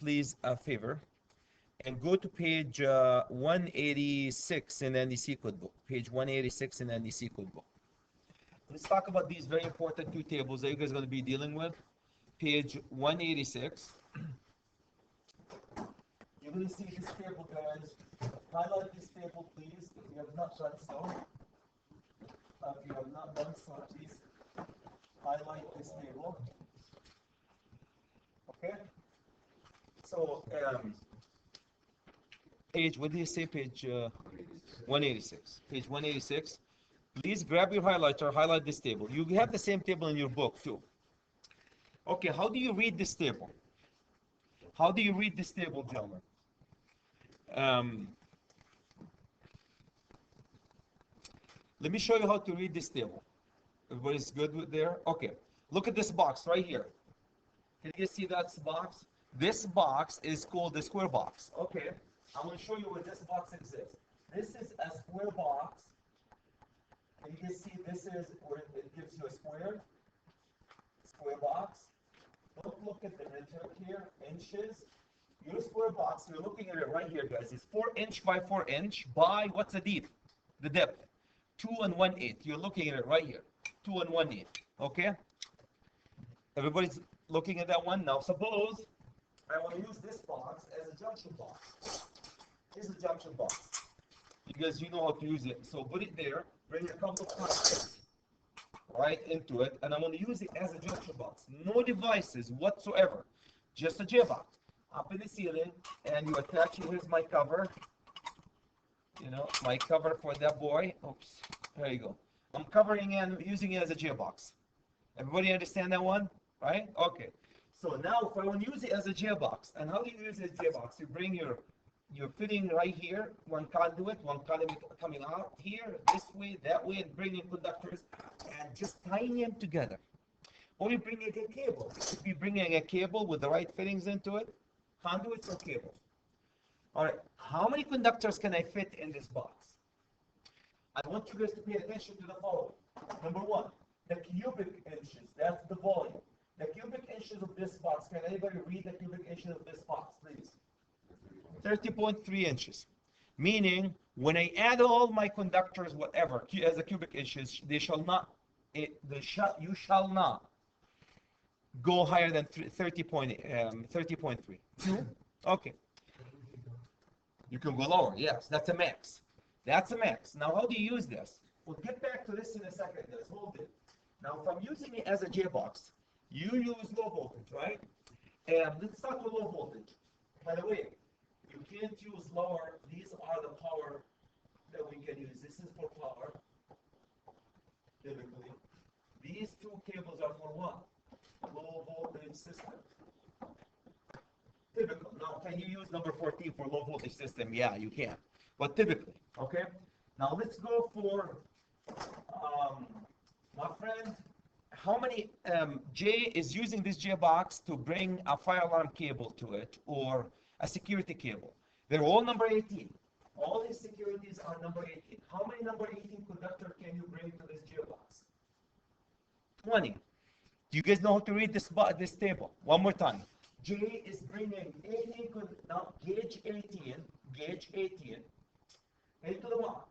please a favor and go to page 186 in the NDC code book. Page 186 in the NDC code book. Let's talk about these very important two tables that you guys are going to be dealing with. Page 186. You're going to see this table, guys. Highlight this table, please, if you have not done so. If you have not done so, please highlight this table. Okay? So, page, what did you say? Page 186. Page 186. Please grab your highlighter, highlight this table. You have the same table in your book, too. Okay, how do you read this table? How do you read this table, gentlemen? Let me show you how to read this table. Everybody's good with there? Okay. Look at this box right here. Can you see that box? This box is called the square box. Okay. I'm going to show you where this box exists. This is a square box. And you can see this is where it gives you a square box. Don't look at the meter here, inches. Your square box, you're looking at it right here, guys. It's 4 inch by 4 inch by, what's the depth? The depth. 2 1/8. You're looking at it right here. 2 1/8. Okay? Everybody's looking at that one. Now, suppose I want to use this box as a junction box. Here's a junction box. Because you know how to use it. So put it there. Bring a couple of contacts right into it. And I'm going to use it as a junction box. No devices whatsoever. Just a J box. Up in the ceiling. And you attach it. Here's my cover. You know, my cover for that boy. Oops. There you go. I'm covering and using it as a J box. Everybody understand that one? Right? Okay. So now if I want to use it as a J box, and how do you use it as a J box? You bring your fitting right here, one conduit coming out here, this way, that way, and bringing conductors and just tying them together. Or you bring a cable. You could be bringing a cable with the right fittings into it, conduits or cables. All right, how many conductors can I fit in this box? I want you guys to pay attention to the following. Number one, the cubic inches, that's the volume. The cubic inches of this box, can anybody read the cubic inches of this box, please? 30.3 inches. Meaning, when I add all my conductors, whatever, as a cubic inches, you shall not go higher than 30.3. Okay. You can go lower, yes, that's a max. That's a max. Now, how do you use this? We'll get back to this in a second, guys. Hold it. Now, if I'm using it as a J box, you use low voltage, right? And let's start with low voltage. By the way, you can't use lower. These are the power that we can use. This is for power, typically. These two cables are for what? Low voltage system. Typical. Now, can you use number 14 for low voltage system? Yeah, you can. But typically, okay? Now, let's go for, my friend, how many, J is using this J box to bring a fire alarm cable to it or a security cable. They're all number 18. All these securities are number 18. How many number 18 conductor can you bring to this J box? 20. Do you guys know how to read this table? One more time. J is bringing 18, now gauge 18 into the box.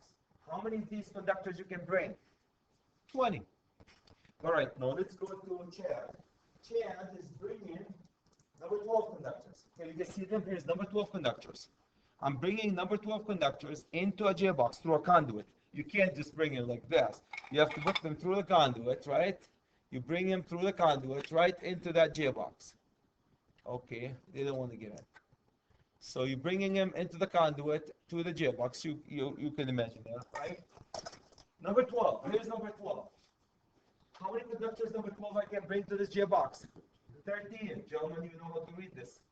How many of these conductors you can bring? 20. All right, now let's go to Chad. Chad is bringing number 12 conductors. Okay, you can see them. Here's number 12 conductors. I'm bringing number 12 conductors into a J box through a conduit. You can't just bring it like this. You have to put them through the conduit, right? You bring them through the conduit right into that J box. Okay, they don't want to get in. So you're bringing them into the conduit to the J box. You can imagine that, right? Number 12. Here's number 12. How many conductors number 12 I can bring to this J box? 13. Gentlemen, you know how to read this.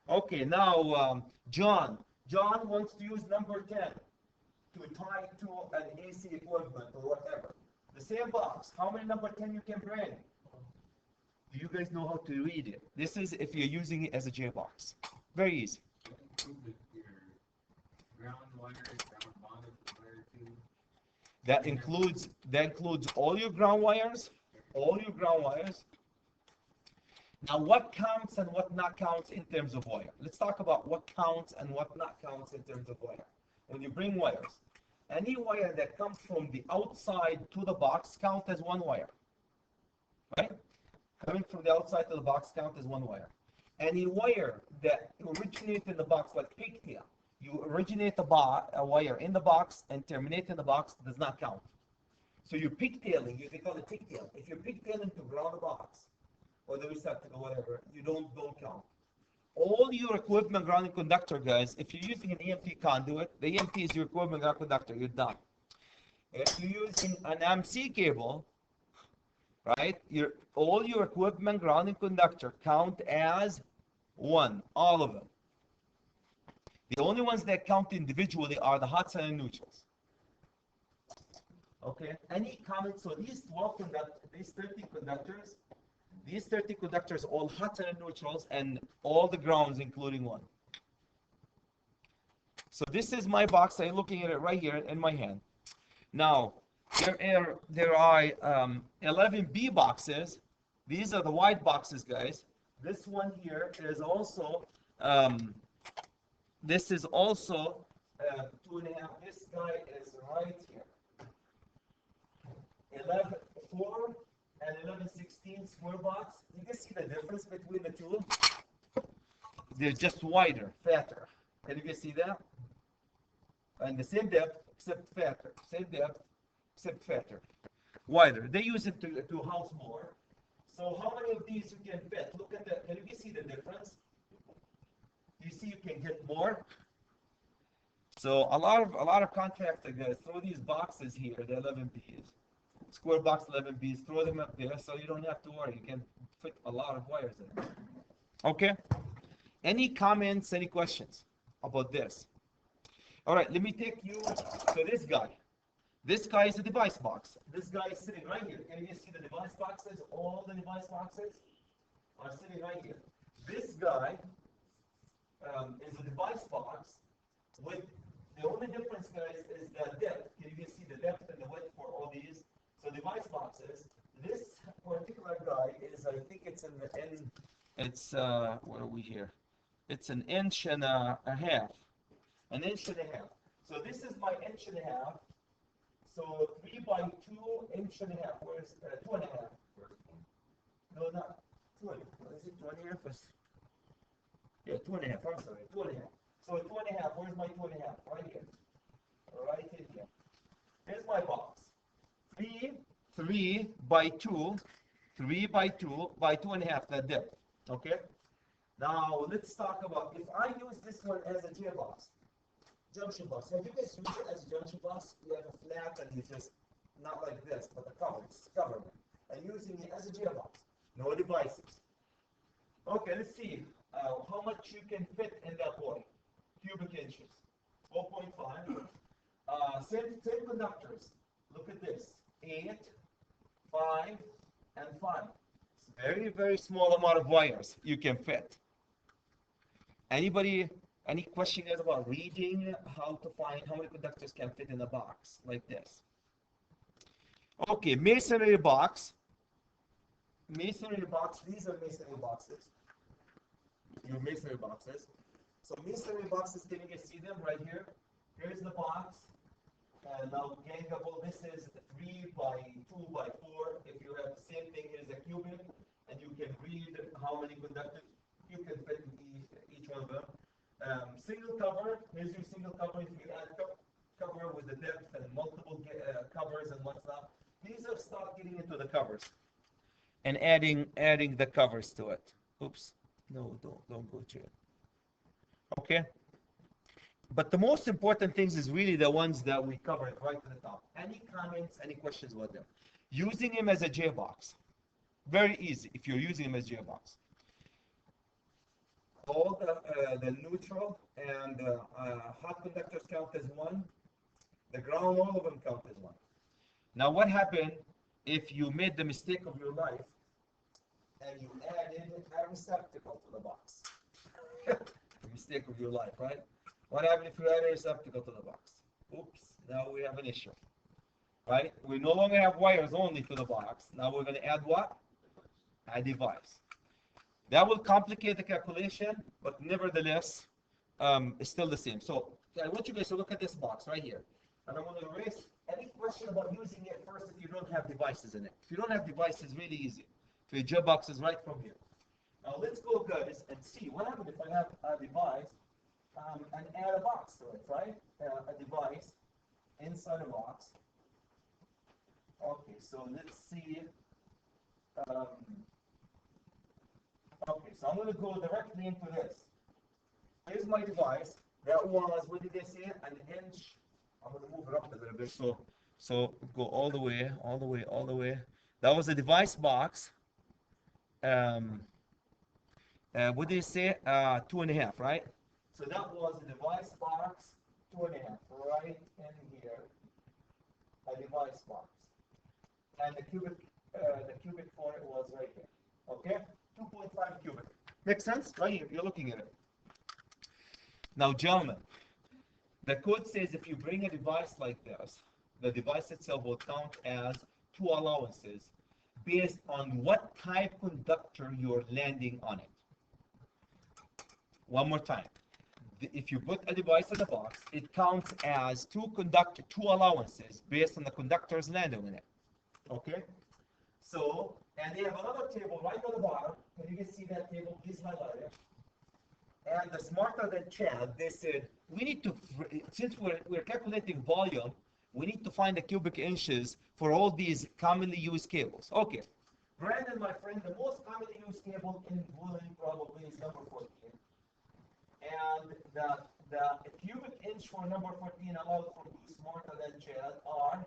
Okay, now John. John wants to use number 10 to tie to an AC equipment or whatever. The same box. How many number 10 you can bring? Do you guys know how to read it? This is if you're using it as a J box. Very easy. That includes all your ground wires, Now, what counts and what not counts in terms of wire? Let's talk about what counts and what not counts in terms of wire. When you bring wires, any wire that comes from the outside to the box count as one wire, right? Coming from the outside to the box count as one wire. Any wire that originates in the box, like pigtail, you originate a wire in the box and terminate in the box, does not count. So you're pigtailing, they call it pigtail. If you're pigtailing to ground the box, or the receptacle, whatever, you don't count. All your equipment grounding conductor, guys, if you're using an EMP conduit, the EMP is your equipment grounding conductor, you're done. If you're using an MC cable, right, all your equipment grounding conductor count as one, all of them. The only ones that count individually are the hots and neutrals. Okay, any comments? So these 30 conductors, these 30 conductors, all hots and neutrals, and all the grounds, including one. So this is my box. I'm looking at it right here in my hand. Now, there are 11B boxes. These are the wide boxes, guys. This one here is also, this is also 2.5. This guy is right here. 4 and 11/16 square box. You can see the difference between the two. They're just wider, fatter. Can you guys see that? And the same depth, except fatter. Same depth, except fatter. Wider. They use it to house more. So how many of these you can fit? Look at that. Can you see the difference? You see, you can get more. So a lot of contractors, guys, throw these boxes here, the 11Bs. Square box 11Bs, throw them up there so you don't have to worry. You can fit a lot of wires in. Okay? Any comments, any questions about this? All right, let me take you to this guy. This guy is a device box. This guy is sitting right here. Can you see the device boxes? All the device boxes are sitting right here. This guy is a device box with the only difference, guys, is the depth. Can you see the depth and the width for all these? So device boxes. This particular guy is, I think it's in the end. It's what are we here? It's an inch and a half. An inch and a half. So this is my inch and a half. So 3 by 2 inch and a half. Where's 2.5? No, not 2. Is it 2.5? Yeah, 2.5. I'm sorry, 2.5. So 2.5. Where's my 2.5? Right here. Right in here. Here's my box. 3 by 2. 3 by 2 by 2.5. That depth. Okay. Now let's talk about if I use this one as a J box. Junction box. Have you guys used it as a junction box? You have a flat and you just, not like this, but the cover, it's covered. And using it as a J box. No devices. Okay, let's see how much you can fit in that boy. Cubic inches. 4.5. Same conductors. Look at this. 8, 5, and 5. It's very, very small amount of wires you can fit. Anybody? Any question guys about reading how to find how many conductors can fit in a box like this? Okay, masonry box. Masonry box, these are masonry boxes. Your masonry boxes. So masonry boxes, can you guys see them right here? Here's the box. And now gangable, this is 3 by 2 by 4. If you have the same thing, here's a cubic. And you can read how many conductors you can fit in each one of them. Single cover, here's your single cover. If you add cover with the depth and multiple covers and whatnot, these are start getting into the covers and adding the covers to it. Oops, no, don't go to it. Okay, but the most important things is really the ones that we covered right to the top. Any comments, any questions about them? Using him as a J box, very easy if you're using him as J box. All the neutral and hot conductors count as 1. The ground, all of them count as 1. Now, what happened if you made the mistake of your life and you added a receptacle to the box? The mistake of your life, right? What happened if you add a receptacle to the box? Oops, now we have an issue, right? We no longer have wires only to the box. Now we're going to add what? A device. That will complicate the calculation, but nevertheless, it's still the same. So I want you guys to look at this box right here. And I'm going to erase any question about using it first if you don't have devices in it. If you don't have devices, really easy. So your job box is right from here. Now let's go, guys, and see what happens if I have a device and add a box to it, right? A device inside a box. Okay, so let's see. Okay, so I'm going to go directly into this. Here's my device. That was, what did they say? An inch. I'm going to move it up a little bit. So go all the way, all the way, all the way. That was a device box. What did they say? 2.5, right? So that was a device box, 2.5, right in here. A device box. And the cubic for it was right here. Okay? 2.5 cubic. Makes sense? Right here, you're looking at it. Now, gentlemen, the code says if you bring a device like this, the device itself will count as 2 allowances based on what type conductor you're landing on it. One more time. If you put a device in the box, it counts as 2 allowances based on the conductor's landing on it. Okay? So, and they have another table right on the bottom. Can you guys see that table? Please highlight it. And the Smarter Than Chad, they said, we need to, since we're calculating volume, we need to find the cubic inches for all these commonly used cables. Okay. Brandon, my friend, the most commonly used cable in bowling probably is number 14. And the cubic inch for number 14 allowed for Smarter Than Chad are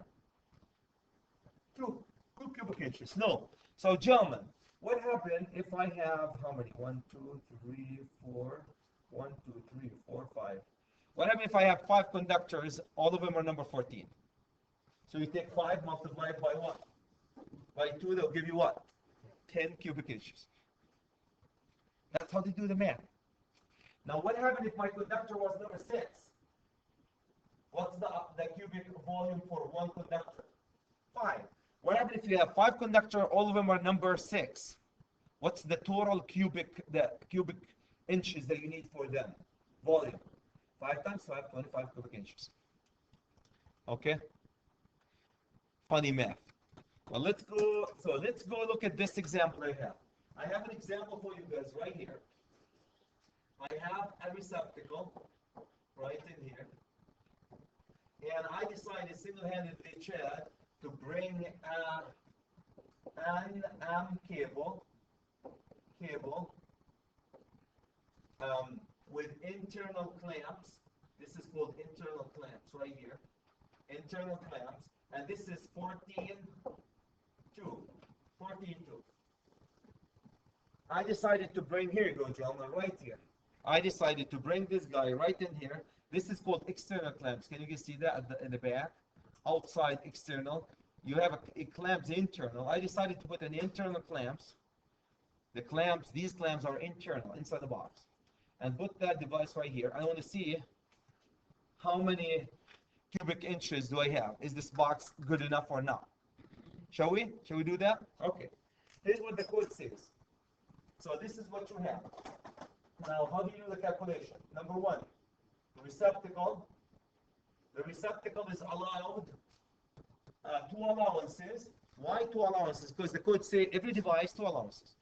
2 cubic inches. No. So, gentlemen, what happened if I have how many? 1, 2, 3, 4. 1, 2, 3, 4, 5. What happens if I have 5 conductors? All of them are number 14. So you take 5, multiply it by what? By 2, they'll give you what? 10 cubic inches. That's how they do the math. Now, what happens if my conductor was number 6? What's the cubic volume for one conductor? 5. What happens if you have 5 conductors, all of them are number 6? What's the total cubic inches that you need for them? Volume. 5 times 5, 25 cubic inches. Okay? Funny math. Well, let's go look at this example I have. I have an example for you guys right here. I have a receptacle right in here. And I decided single-handedly, Chad, to bring an cable with internal clamps. This is called internal clamps right here. Internal clamps. And this is 14.2. 14.2. I decided to bring, here you go, gentlemen, right here. I decided to bring this guy right in here. This is called external clamps. Can you guys see that in the back? Outside external. You have a clamps internal. I decided to put an internal clamps. The clamps, these clamps are internal inside the box. And put that device right here. I want to see how many cubic inches do I have. Is this box good enough or not? Shall we? Shall we do that? Okay. Here's what the code says. So this is what you have. Now, how do you do the calculation? Number 1, the receptacle. The receptacle is allowed 2 allowances. Why 2 allowances? Because the code says every device 2 allowances.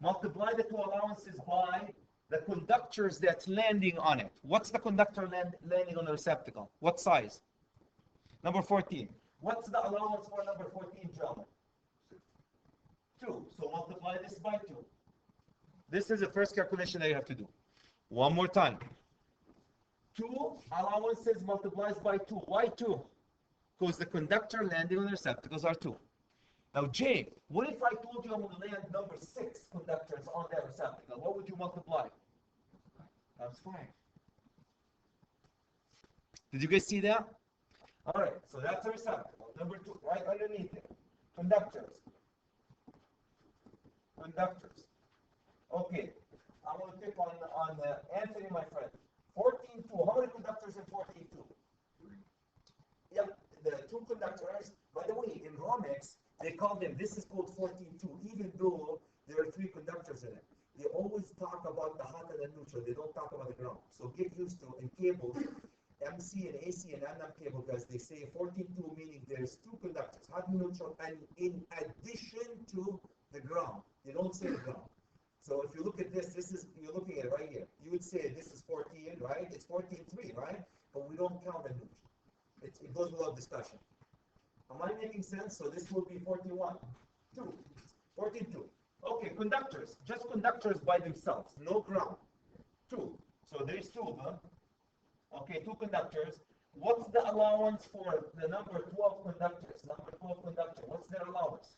Multiply the 2 allowances by the conductors that's landing on it. What's the conductor landing on the receptacle? What size? Number 14. What's the allowance for number 14, gentlemen? 2. So multiply this by 2. This is the first calculation that you have to do. One more time. 2 allowances multiplies by 2. Why 2? Because the conductor landing on the receptacles are 2. Now, Jay, what if I told you I'm going to land number 6 conductors on that receptacle? What would you multiply? That's 5. Did you guys see that? All right, so that's a receptacle. Number 2, right underneath it. Conductors. Conductors. Okay, I'm going to pick on Anthony, my friend. 14.2. How many conductors in 14.2? Yep, the 2 conductors. By the way, in Romex, they call them, this is called 14.2, even though there are 3 conductors in it. they always talk about the hot and the neutral. They don't talk about the ground. So get used to, in cables, MC and AC and NM cable, guys, they say 14-2, meaning there's two conductors, hot and neutral, and in addition to the ground. They don't say the ground. So if you look at this, you're looking at it right here. You would say this is 14, right? It's 14-3, right? But we don't count the neutral. It goes without discussion. Am I making sense? So this will be 41, 2, 14-2. Okay, conductors, just conductors by themselves, no ground. 2. So there's 2 of them. Okay, 2 conductors. What's the allowance for the number 12 conductors? Number 12 conductor, what's their allowance?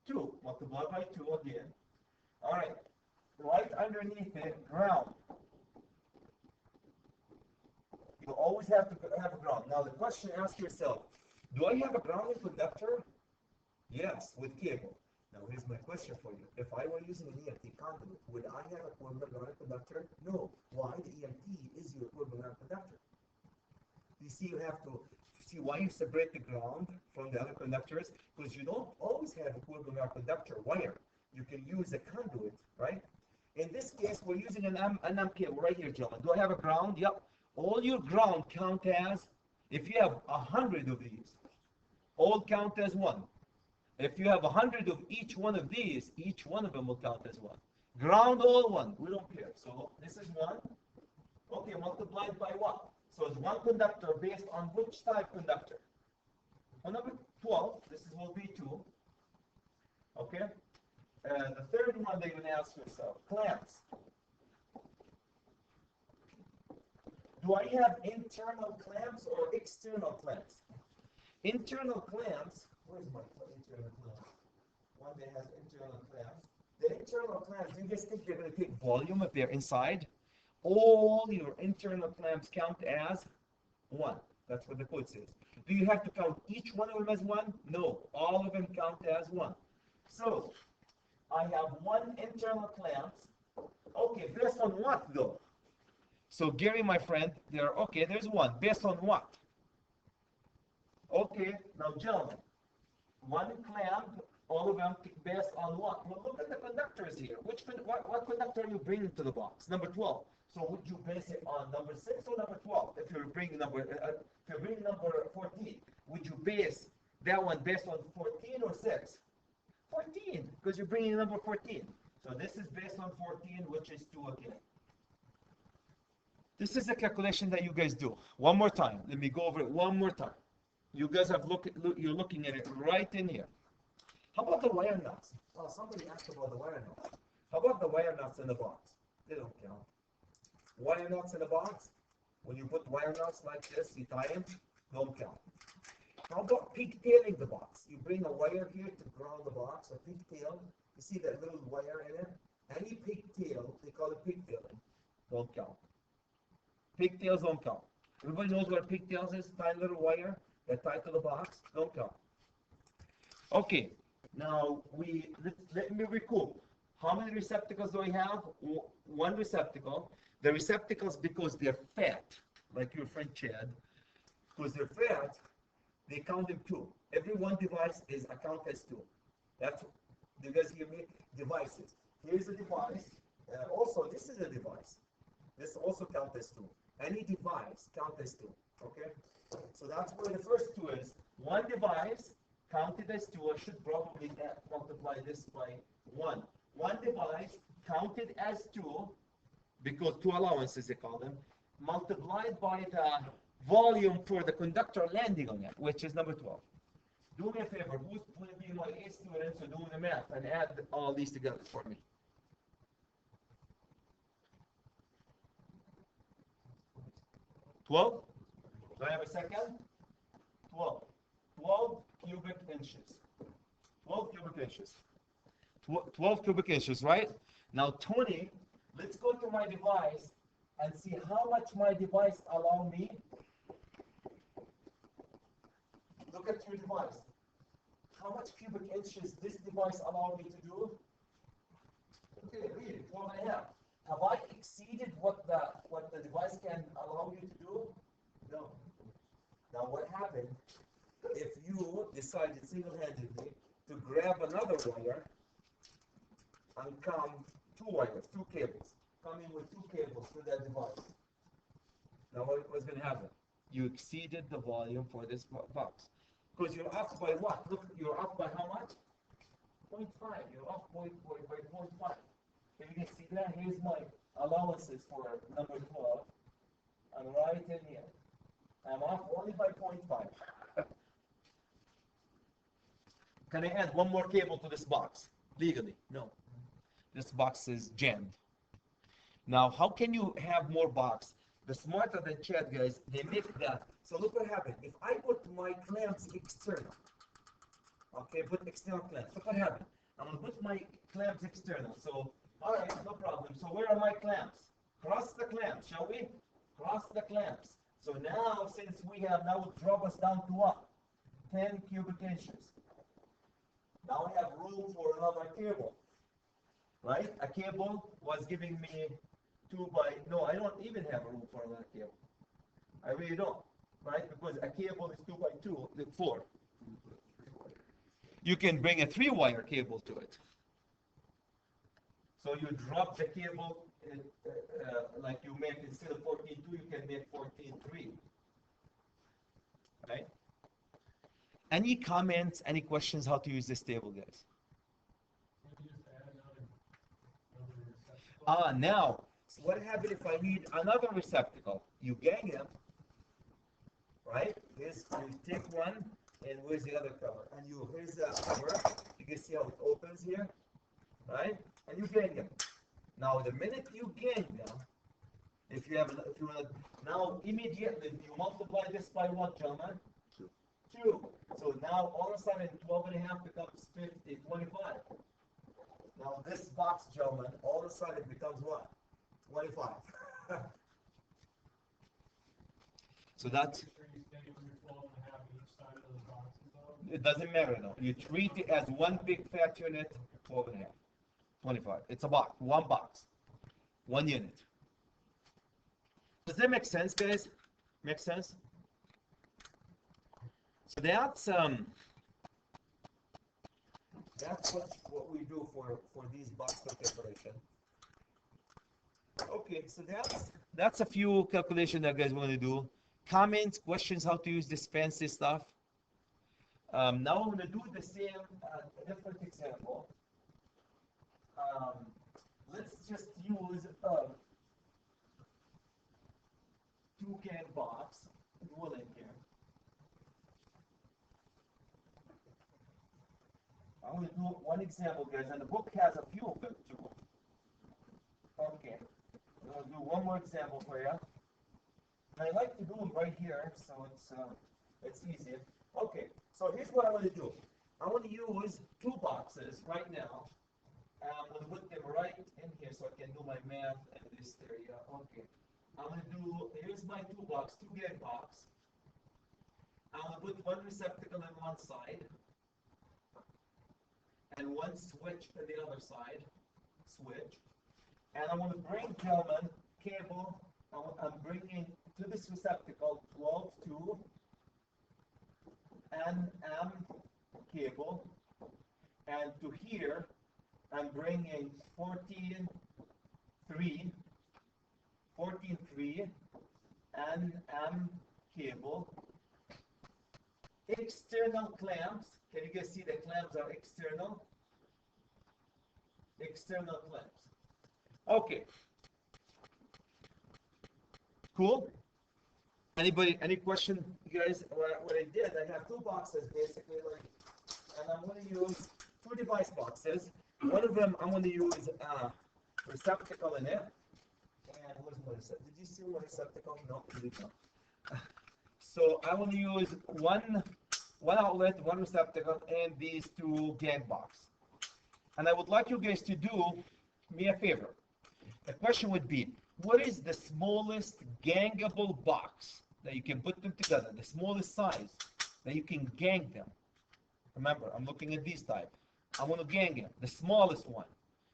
2, multiplied by 2 again. All right, right underneath it, ground. You always have to have a ground. Now the question, ask yourself, do I have a grounded conductor? Yes, with cable. Now here's my question for you. If I were using an EMT conduit, would I have a equivalent grounded conductor? No. Why? The EMT is your equivalent grounded conductor. You see, you have to see why you separate the ground from the other conductors, because you don't always have equivalent ground conductor wire. You can use a conduit, right? In this case, we're using an M cable right here, gentlemen. Do I have a ground? Yep. All your ground count as, if you have 100 of these, all count as 1. If you have 100 of each one of these, each one of them will count as 1. Ground all 1. We don't care. So this is 1. Okay, multiplied by what? So it's 1 conductor based on which type conductor? On number 12, this will be 2. Okay? And the third one that you're going to ask yourself, clamps. Do I have internal clamps or external clamps? Internal clamps, where's my internal clamp? One that has internal clamps. The internal clamps, you just think they're going to take volume if they're inside? All your internal clamps count as 1. That's what the code says. Do you have to count each one of them as 1? No, all of them count as 1. So, I have 1 internal clamp. Okay, based on what though? So Gary, my friend, there's 1. Based on what? Okay, now gentlemen, 1 clamp, all of them based on what? Well, look at the conductors here. What conductor are you bringing to the box? Number 12. So would you base it on number 6 or number 12? If you're bringing number 14, would you base that one based on 14 or 6? 14, because you're bringing number 14. So this is based on 14, which is 2 again. This is a calculation that you guys do. One more time. Let me go over it one more time. You guys you're looking at it right in here. How about the wire nuts? Oh, somebody asked about the wire nuts. How about the wire nuts in the box? They don't count. Wire nuts in the box, when you put wire nuts like this, you tie them, don't count. How about pigtailing the box? You bring a wire here to ground the box, a pigtail. You see that little wire in it? Any pigtail, they call it pigtailing, don't count. Pigtails don't count. Everybody knows what pigtails is? Tiny little wire that tied to the box, don't count. Okay, now let me recall. How many receptacles do I have? 1 receptacle. The receptacles, because they're fat, like your friend Chad, because they're fat, they count them 2. Every 1 device is a count as 2. That's, do you guys hear me? Devices. Here's a device. Also, this is a device. This also counts as 2. Any device counts as 2. Okay? So that's where the first 2 is. 1 device counted as 2. I should probably multiply this by 1. 1 device counted as 2, because 2 allowances they call them, multiplied by the volume for the conductor landing on it, which is number 12. Do me a favor, who's going to be my A students, so do the math and add all these together for me. 12? Do I have a second? 12. 12 cubic inches. 12 cubic inches. 12 cubic inches, right? Now 20, let's go to my device and see how much my device allow me. Look at your device. How much cubic inches this device allow me to do? Okay, read it, 12 and a half. Have I exceeded what the device can allow you to do? No. Now what happened if you decided single-handedly to grab another wire and come 2 wires, two cables. Coming with two cables to that device. Now what's going to happen? You exceeded the volume for this box. Because you're off by what? Look, you're off by how much? 0.5. You're off by 0.5. Can you can see that? Here's my allowances for number 12. I'm right in here. I'm off only by 0.5. Can I add one more cable to this box? Legally? No. This box is jammed. Now, how can you have more box? The smarter than Chad guys, they make that. So look what happened. If I put my clamps external, okay, put external clamps. Look what happened. I'm gonna put my clamps external. So, all right, no problem. So where are my clamps? Cross the clamps, shall we? Cross the clamps. So now, since we have now drop us down to what? 10 cubic inches. Now I have room for another cable, right? A cable was giving me I don't even have room for another cable. I really don't, right? Because a cable is 2 by 2, 4. You can bring a 3-wire cable to it. So you drop the cable, like you make, instead of 14.2, you can make 14.3, right? Any comments, any questions how to use this table, guys? Now, so what happens if I need another receptacle? You gang them, right? You take one, and where's the other cover? And here's the cover. You can see how it opens here, right? And you gang them. Now, the minute you gang them, if you want now immediately you multiply this by what, gentlemen? 2. So now all of a sudden 12.5 becomes 50, 25. Now this box, gentlemen, all of a sudden becomes what? 25. So that's, it doesn't matter though. You treat it as one big fat unit, 12.5, 25. It's a box, one box, one unit. Does that make sense, guys? Make sense? So that's what we do for these box calculation. Okay, so that's a few calculations that guys want to do. Comments, questions, how to use this fancy stuff. Now I'm going to do the same, different example. Let's just use a 2-can box, willing here. I'm going to do one example, guys, and the book has a few of them too. Okay, I'll do one more example for you. And I like to do them right here, so it's easy. Okay, so here's what I'm going to do. I'm going to use 2 boxes right now. And I'm going to put them right in here so I can do my math in this area. Okay, I'm going to do, here's my 2 box, 2-gang box. I'm going to put one receptacle on one side. And one switch to the other side, switch. And I'm going to bring, gentlemen, cable, I'm bringing to this receptacle 12.2 NM cable. And to here, I'm bringing 14.3 NM cable. External clamps. Can you guys see the clamps are external? External clamps. Okay. Cool. Anybody, any question, you guys? What I did, I have 2 boxes basically, like, and I'm going to use 2 device boxes. One of them I'm going to use receptacle in it. And what's my receptacle? Did you see my receptacle? No, you did not. So I want to use one outlet, one receptacle, and these 2 gang box. And I would like you guys to do me a favor. The question would be, what is the smallest gangable box that you can put them together, the smallest size that you can gang them? Remember, I'm looking at these type. I want to gang them, the smallest one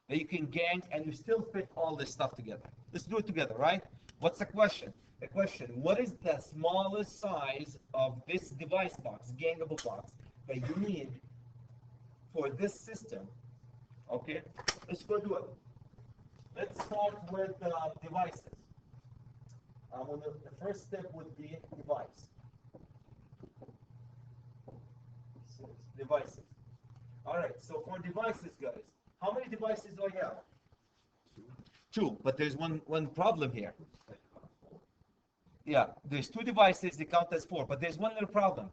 that you can gang and you still fit all this stuff together. Let's do it together, right? What's the question? The question, what is the smallest size of this device box, gangable box, that you need for this system? Okay, let's go do it. Let's start with devices. The first step would be device. Devices. All right, so for devices, guys, how many devices do I have? Two, but there's one problem here. Yeah, there's two devices, they count as four, but there's one little problem.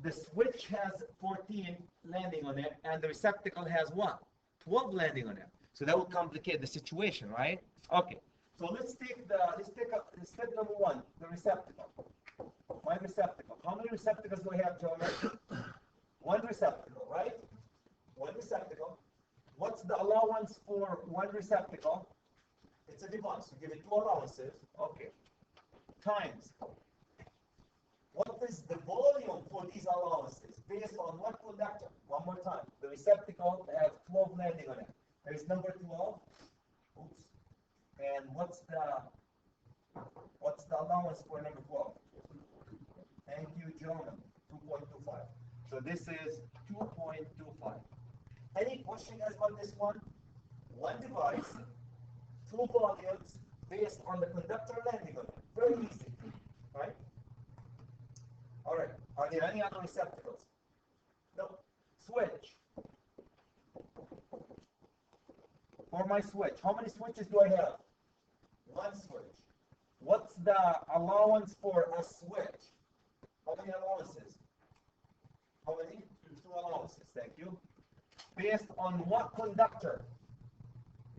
The switch has 14 landing on it, and the receptacle has what? 12 landing on it. So that will complicate the situation, right? Okay. So let's take step number one, the receptacle. My receptacle. How many receptacles do I have, gentlemen? One receptacle, right? One receptacle. What's the allowance for one receptacle? It's a device. You give it two allowances. Okay. Times. What is the volume for these allowances? Based on what conductor? One more time. The receptacle has 12 landing on it. There's number 12. Oops. And what's the allowance for number 12? Thank you, gentlemen. 2.25. So this is 2.25. Any question guys about this one? One device, two volumes based on the conductor landing on it. Very easy, right? All right. Are there any other receptacles? No. Switch. For my switch, how many switches do I have? One switch. What's the allowance for a switch? How many allowances? How many? Two allowances. Thank you. Based on what conductor?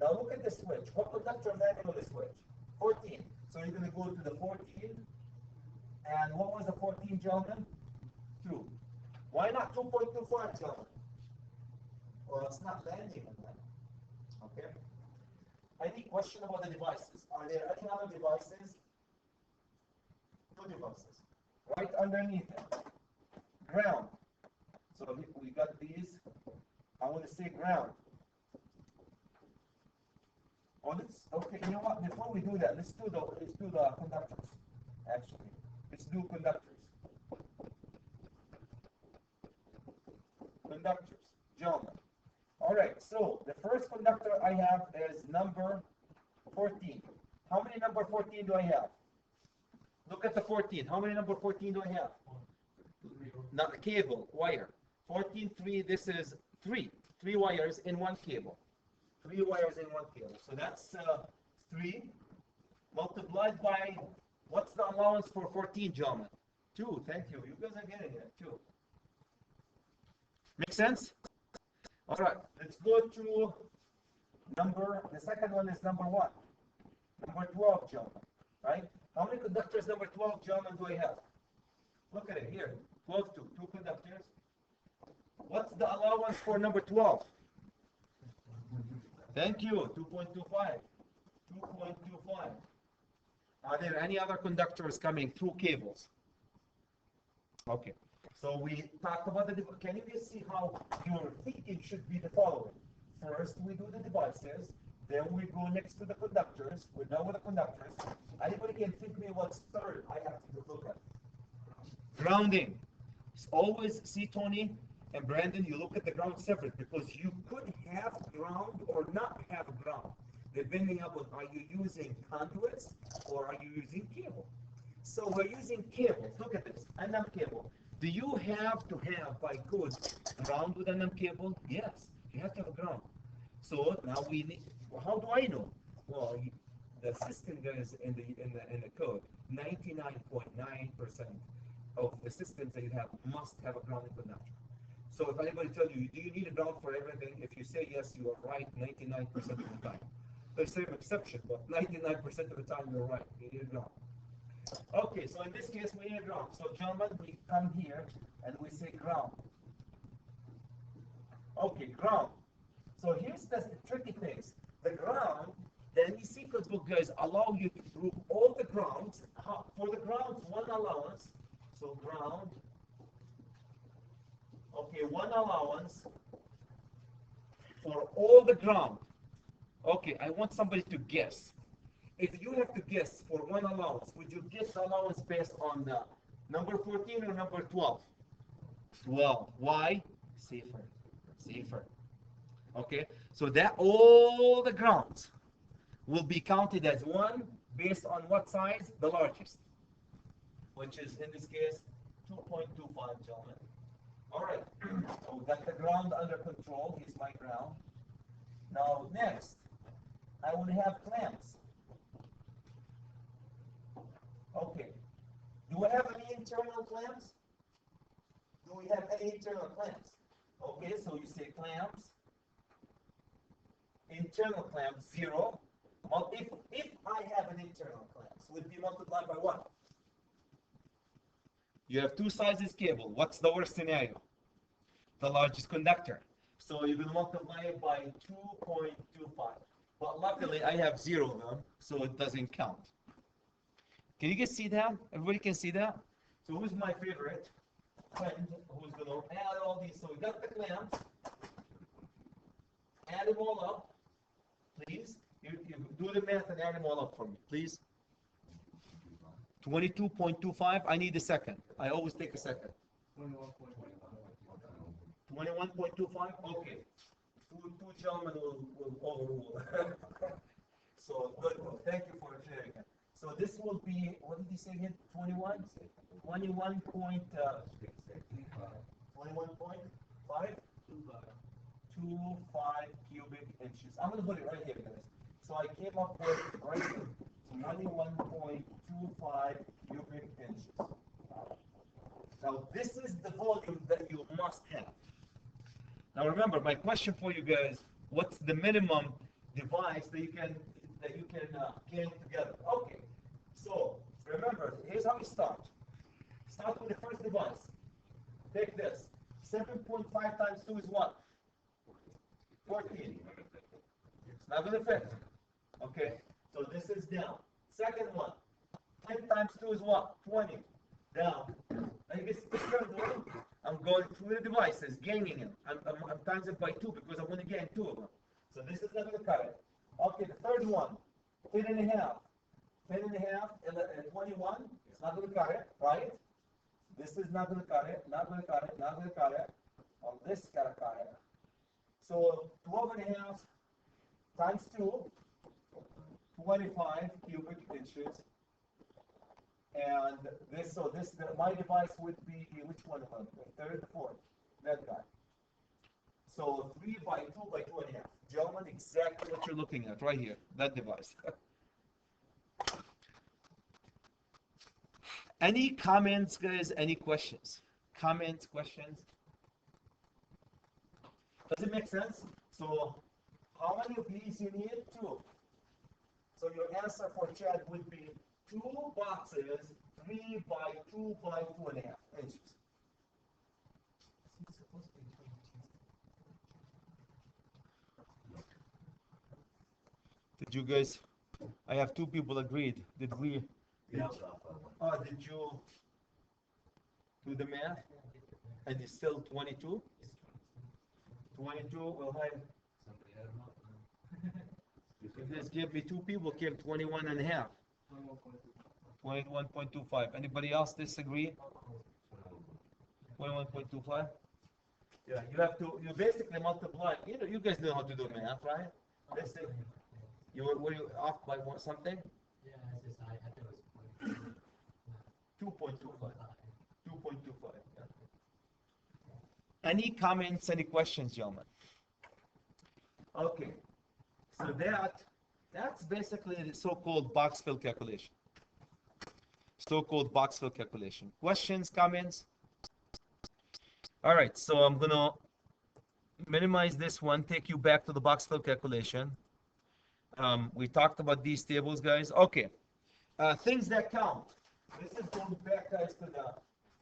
Now look at the switch. What conductor is landing on the switch? 14. So you're going to go to the 14. And what was the 14, gentlemen? 2. Why not 2.25, gentlemen? Well, it's not landing on that. Okay. Any question about the devices? Are there any other devices? Two devices. Right underneath it. Ground. So we got these. I want to say ground. Oh, okay. You know what? Before we do that, let's do the conductors. Actually, let's do conductors. Conductors, gentlemen. All right. So the first conductor I have is number 14. How many number 14 do I have? Look at the 14. How many number 14 do I have? Not a cable, wire. 14, 3. This is 3 wires in one cable. 3 wires in one cable. So that's 3 multiplied by, what's the allowance for 14, gentlemen? 2. Thank you. You guys are getting it. 2. Make sense? All right. Let's go to the second one is number 1. Number 12, gentlemen. Right? How many conductors number 12, gentlemen, do I have? Look at it here. 12, 2 conductors. What's the allowance for number 12? Thank you. 2.25. 2.25. Are there any other conductors coming through cables? Okay. So we talked about the. Can you just see how your thinking should be the following? First, we do the devices. Then we go next to the conductors. We're done with the conductors. Anybody can think me what's third I have to look at? Grounding. It's always, see, Tony and Brandon, you look at the ground separate because you could have ground or not have ground, depending upon are you using conduits or are you using cable. So we're using cables. Look at this, NM cable. Do you have to have by code ground with NM cable? Yes, you have to have a ground. So now we need. Well, how do I know? Well, the system guys in the code, 99.9% of the systems that you have must have a grounding conductor. So if anybody tells you, do you need a ground for everything? If you say yes, you are right 99% of the time. There's some exception, but 99% of the time you're right. You need a ground. Okay, so in this case we need a ground. So gentlemen, we come here and we say ground. Okay, ground. So here's the tricky things. The ground, the sequence book guys allow you to group all the grounds. For the grounds, one allowance. So ground. Okay, one allowance for all the ground. Okay, I want somebody to guess. If you have to guess for one allowance, would you guess the allowance based on the number 14 or number 12? 12. Why? Safer. Safer. Okay, so that all the grounds. will be counted as 1 based on what size? The largest, which is in this case 2.25, gentlemen. All right, so we got the ground under control. Here's my ground. Now next, I will have clamps. Okay, do we have any internal clamps? Do we have any internal clamps? Okay, so you say clamps. Internal clamps, 0. Well, if I have an internal clamps, would be multiplied by what? You have two sizes cable. What's the worst scenario? The largest conductor. So you will multiply it by 2.25. But luckily I have 0 of them, so it doesn't count. Can you guys see that? Everybody can see that? So who's my favorite friend who's going to add all these? So we got the clamps. Add them all up, please. You do the math and add them all up for me, please. 22.25. I need a second. I always take a second. 21.25. Okay. Two gentlemen will overrule. So good. Thank you for sharing it. So this will be, what did you say again? 21? 21.5? Cubic inches. I'm going to put it right here, guys. So I came up with right here 21.25 cubic inches. Now this is the volume that you must have. Now remember, my question for you guys: what's the minimum device that you can game together? Okay. So remember, here's how we start. Start with the first device. Take this. 7.5 times 2 is what? 14. It's not going to fit. Okay, so this is down. Second one. 10 times 2 is what? 20. Down. Now you get the third one. I'm going through the devices, gaining them. I'm times it by 2 because I'm going to gain 2 of them. So this is not going to cut it. Okay, the third one. 10 and a half. 10 and a half and 21. It's not going to cut it, right? This is not going to cut it. Not going to cut it. Not going to cut it. Well, this got to cut it. So 12 and a half times 2, 25 cubic inches. And this, so this, my device would be, which one of them? The third, the fourth, that guy. So 3 by 2 by 2 and a half. Gentlemen, exactly what you're looking at right here, that device. Any comments, guys? Any questions? Comments, questions? Does it make sense? So how many of these you need? 2. So your answer for Chad would be 2 boxes, 3 by 2 by 2 and a half inches. Did you guys? I have 2 people agreed. Did we? Yeah. Did you do the math? And it's still 22? 22 will have. If this give me 2 people, give 21 and a half. 21.25. Anybody else disagree? 21.25? Yeah, you basically multiply. You guys know how to do math, right? Let's say, were you off by something? Yeah, it's just I think it was 2.25. 2.25. Yeah. Any comments, any questions, gentlemen? Okay. So that's basically the so-called box fill calculation. So-called box fill calculation. Questions, comments? All right, so I'm gonna minimize this one, take you back to the box fill calculation. We talked about these tables, guys. Okay, things that count. This is going back, guys, to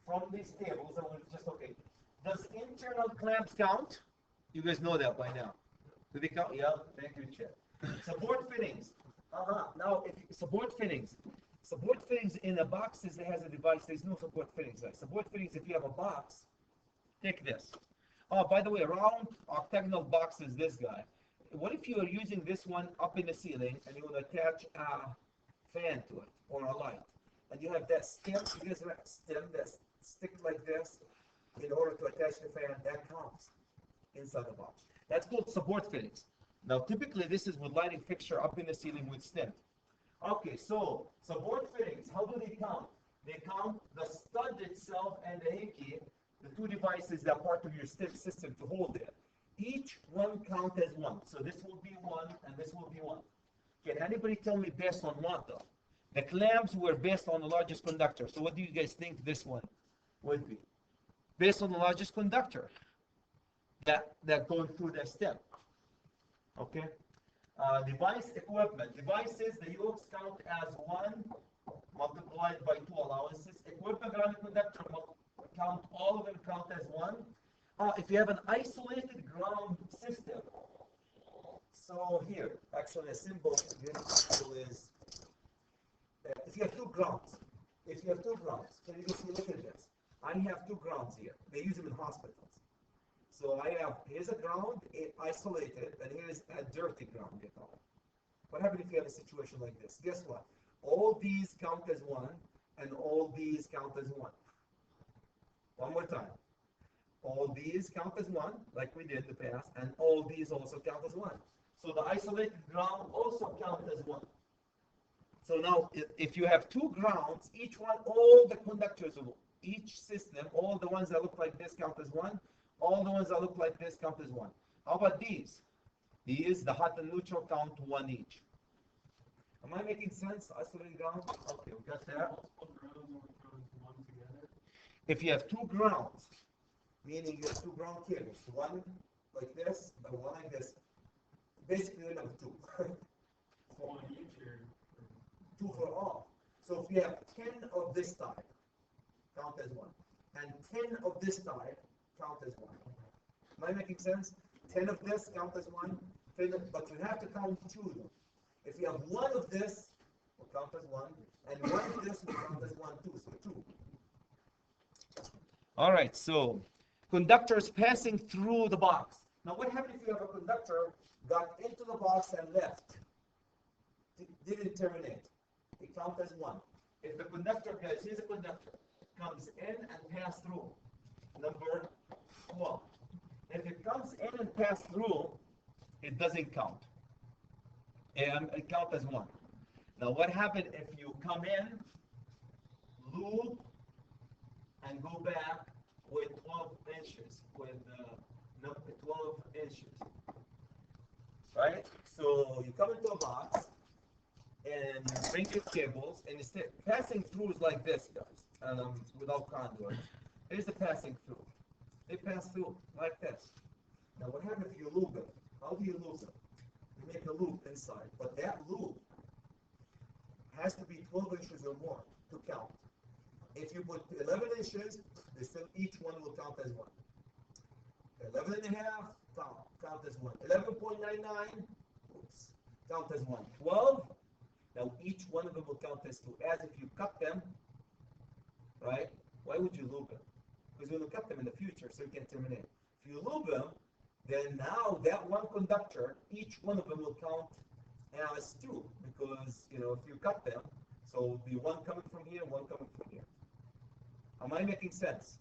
from these tables. I will just Does internal clamps count? You guys know that by now. Do they count? Yeah. Thank you, Chad. Support fittings. Now, support fittings in a box that has a device. There's no support fittings. Like support fittings, if you have a box, take this. Oh, by the way, round octagonal box is this guy. What if you are using this one up in the ceiling and you want to attach a fan to it or a light, and you have that stem? You guys have a stem that sticks like this in order to attach the fan. That counts inside the box. That's called support fittings. Now, typically, this is with lighting fixture up in the ceiling with stent. Okay, so support fittings, how do they count? They count the stud itself and the hinky, the two devices that are part of your stent system to hold it. Each one count as one. So this will be one, and this will be one. Can anybody tell me based on what, though? The clamps were based on the largest conductor. So what do you guys think this one would be? Based on the largest conductor that going through the stem. Okay? Device equipment. Devices, the yokes count as 1 multiplied by 2 allowances. Equipment around the conductor count, all of them count as 1. If you have an isolated ground system, so here, actually a symbol is, if you have two grounds, can you just look at this? I have two grounds here. They use them in hospitals. So I have, here's a ground, isolated, and here's a dirty ground, you know. What happens if you have a situation like this? Guess what? All these count as 1, and all these count as 1. One more time. All these count as 1, like we did in the past, and all these also count as 1. So the isolated ground also counts as 1. So now, if you have two grounds, each one, all the conductors of each system, all the ones that look like this count as 1, all the ones that look like this count as 1. How about these? These, the hot and neutral, count 1 each. Am I making sense? Isolated ground? Okay, we got that. If you have two grounds, meaning you have two ground cables, one like this and one like this, basically you have two. One each or Two for all. So if you have 10 of this type, count as 1, and 10 of this type, count as 1. Am I making sense? 10 of this, count as 1, 10 of, but you have to count 2 though. If you have 1 of this, will count as 1, and 1 of this will count as 1 too, so 2. All right, so conductors passing through the box. Now what happens if you have a conductor got into the box and left? Didn't terminate. It counts as 1. If the conductor, guys, here's a conductor, comes in and pass through, number 12. If it comes in and pass through, it doesn't count. It counts as 1. Now what happens if you come in, loop, and go back with 12 inches, with 12 inches, right? So you come into a box, and you bring your cables, and instead passing through is like this, guys, without conduit. Here's the passing through. They pass through like this. Now what happens if you loop it? How do you loop it? You make a loop inside, but that loop has to be 12 inches or more to count. If you put 11 inches, they still, each one will count as 1. 11 and a half, count as 1. 11.99, oops, count as 1. 12, now each one of them will count as 2. As if you cut them, right? Why would you loop them? Because you will cut them in the future, so you can terminate. If you loop them, then now that one conductor, each one of them will count as 2, because if you cut them, so it'll be one coming from here, one coming from here. Am I making sense?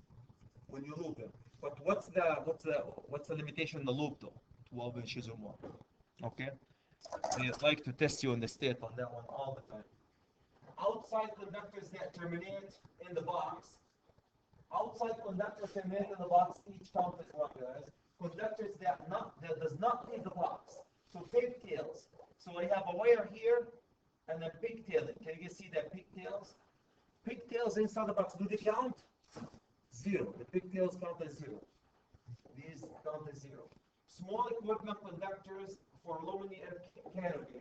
When you loop them. But what's the limitation on the loop though? 12 inches or more. Okay? They like to test you on the state on that one all the time. Outside conductors that terminate in the box. Outside conductors terminate in the box, each count as 1, guys. Conductors that does not leave the box. So pigtails. So I have a wire here and then pigtailing. Can you see that pigtails? Pigtails inside the box, do they count? 0. The pigtails count as 0. These count as 0. Small equipment conductors for lowering the air canopy.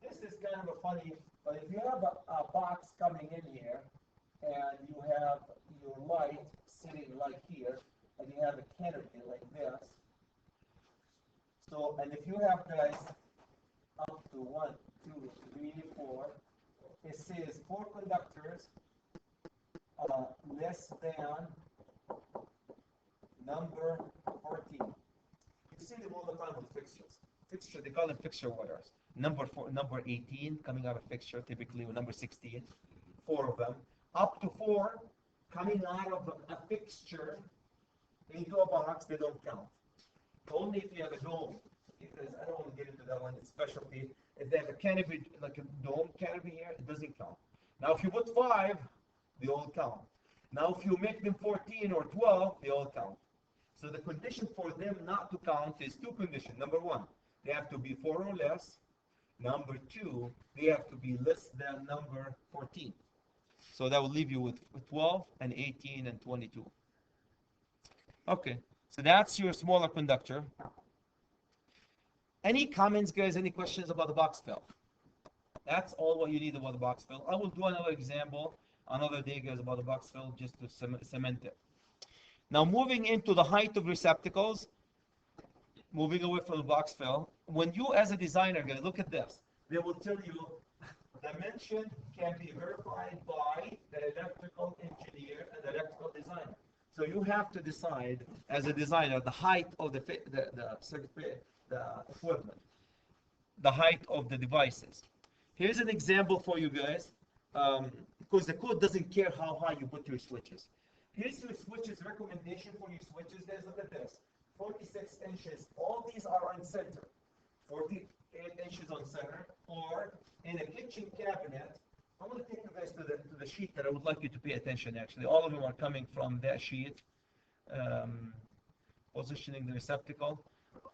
This is kind of a funny, but if you have a box coming in here, and you have your light sitting like here, and you have a canopy like this. So, and if you have, guys, up to 1, 2, 3, 4, it says 4 conductors less than number 14. You see them all the time with fixtures. Fixture, they call them fixture wires. Number 18 coming out of fixture, typically, or number 16, 4 of them. Up to 4 coming out of a fixture into a box, they don't count. Only if you have a dome. because I don't want to get into that one. It's specialty. If they have a canopy, like a dome canopy here, it doesn't count. Now, if you put 5, they all count. Now, if you make them 14 or 12, they all count. So the condition for them not to count is 2 conditions. Number 1, they have to be 4 or less. Number 2, they have to be less than number 14. So that will leave you with 12 and 18 and 22. Okay, so that's your smaller conductor. Any comments, guys? Any questions about the box fill? That's all what you need about the box fill. I will do another example another day, guys, about the box fill just to cement it. Now, moving into the height of receptacles, moving away from the box fill, when you as a designer, guys, look at this. They will tell you dimension can be verified by the electrical engineer and the electrical designer. So you have to decide as a designer the height of the equipment, the height of the devices. Here's an example for you guys, because the code doesn't care how high you put your switches. Here's your switches recommendation for your switches. Guys, look at this. 46 inches. All these are on center. 48 inches on center, or in a kitchen cabinet. I want to take you guys to the sheet that I would like you to pay attention. Actually, all of them are coming from that sheet. Positioning the receptacle.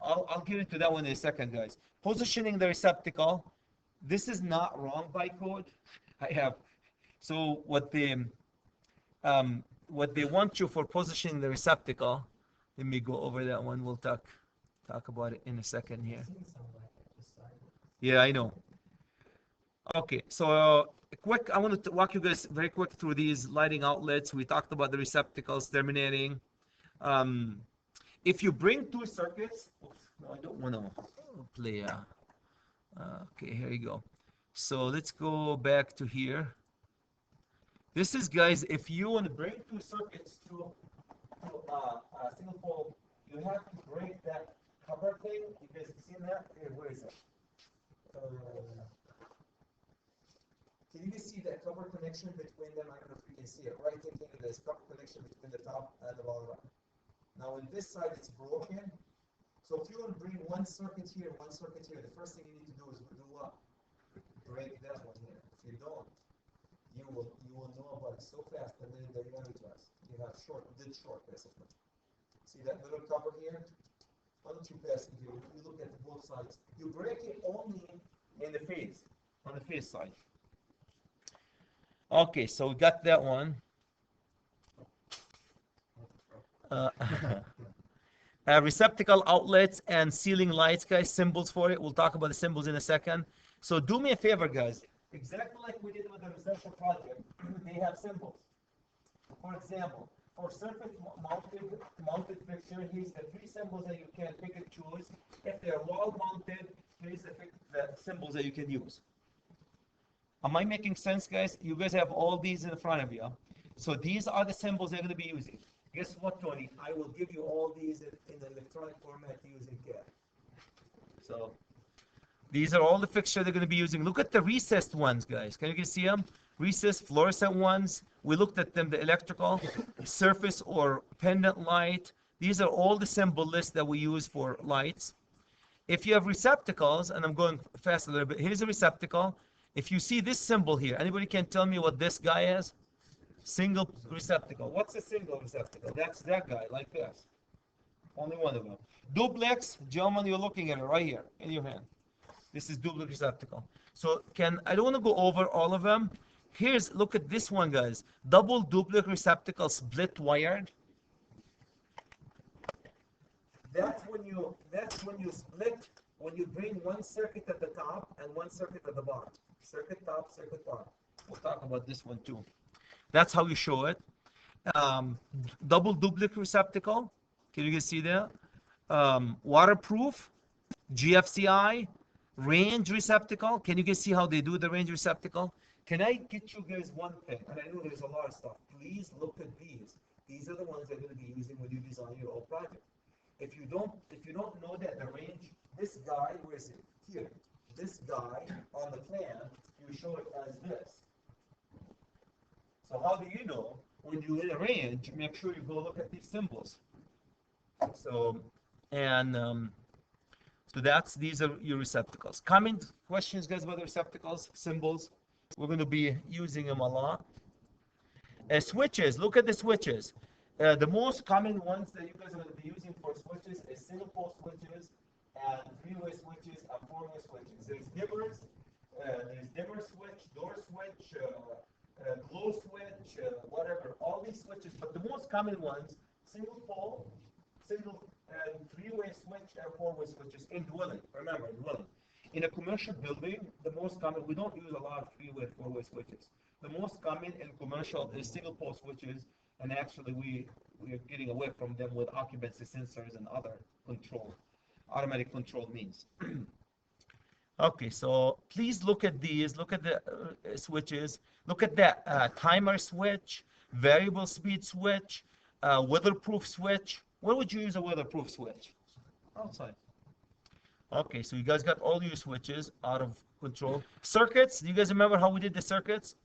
I'll get into that one in a second, guys. Positioning the receptacle. This is not wrong by code. I have. So what they want you for positioning the receptacle. Let me go over that one. We'll talk about it in a second here. Yeah, I know. Okay, so quick. I want to walk you guys very quick through these lighting outlets. We talked about the receptacles terminating. If you bring 2 circuits, no, I don't want to play. Okay, here you go. So let's go back to here. This is, guys, if you want to bring 2 circuits to a single pole, you have to break that cover thing. You guys seen that? Here, where is it? Can you see that cover connection between them? I don't know if you can see it. Right in here, there's cover connection between the top and the bottom. Now, on this side, it's broken. So if you want to bring 1 circuit here, 1 circuit here, the first thing you need to do is do what? Break that one here. If you don't, you will know about it so fast that then the unit test. You have dead short basically. See that little cover here? Why don't you pass it here? You look at both sides. You break it only in the phase, on the phase side. Okay, so we got that one. Receptacle outlets and ceiling lights, guys, symbols for it. We'll talk about the symbols in a second. So do me a favor, guys. Exactly like we did with the residential project, they have symbols. For example, for surface mounted fixture, here's the 3 symbols that you can pick and choose. If they're wall mounted, here's the symbols that you can use. Am I making sense, guys? You guys have all these in front of you. So these are the symbols they're going to be using. Guess what, Tony? I will give you all these in electronic format using CAD. So these are all the fixtures they're going to be using. Look at the recessed ones, guys. Can you guys see them? Recessed fluorescent ones. We looked at them, the electrical, surface or pendant light. These are all the symbol lists that we use for lights. If you have receptacles, and I'm going fast a little bit, here's a receptacle. If you see this symbol here, anybody can tell me what this guy is? Single receptacle. What's a single receptacle? That's that guy, like this. Only one of them. Duplex, gentlemen, you're looking at it right here in your hand. This is duplex receptacle. So I don't want to go over all of them. Look at this one, guys. Double duplex receptacle split wired. That's when you split, when you bring 1 circuit at the top and 1 circuit at the bottom. Circuit top, circuit bottom. We'll talk about this one too. That's how you show it. Double duplex receptacle. Can you guys see that? Waterproof, GFCI, range receptacle. Can you guys see how they do the range receptacle? Can I get you guys one thing? And I know there's a lot of stuff. Please look at these. These are the ones that you're going to be using when you design your old project. If you don't know that the range, this guy, where is it? Here. This guy on the plan, you show it as this. So how do you know when you're in a range? Make sure you go look at these symbols. So So these are your receptacles. Common questions, guys, about the receptacles, symbols. We're going to be using them a lot. Switches, look at the switches. The most common ones that you guys are going to be using for switches is single pole switches and three-way switches and four-way switches. There's dimmer switch, door switch, glow switch, whatever. All these switches, but the most common ones, single pole, single and three-way switch and four-way switches in dwelling. Remember, dwelling. In a commercial building, the most common, we don't use a lot of three-way, four-way switches. The most common in commercial is single pole switches, and actually we're getting away from them with occupancy sensors and other control, automatic control means. Okay, so please look at these, look at the switches, look at the timer switch, variable speed switch, weatherproof switch. Where would you use a weatherproof switch? Outside. Okay, so you guys got all your switches out of control. Circuits, do you guys remember how we did the circuits?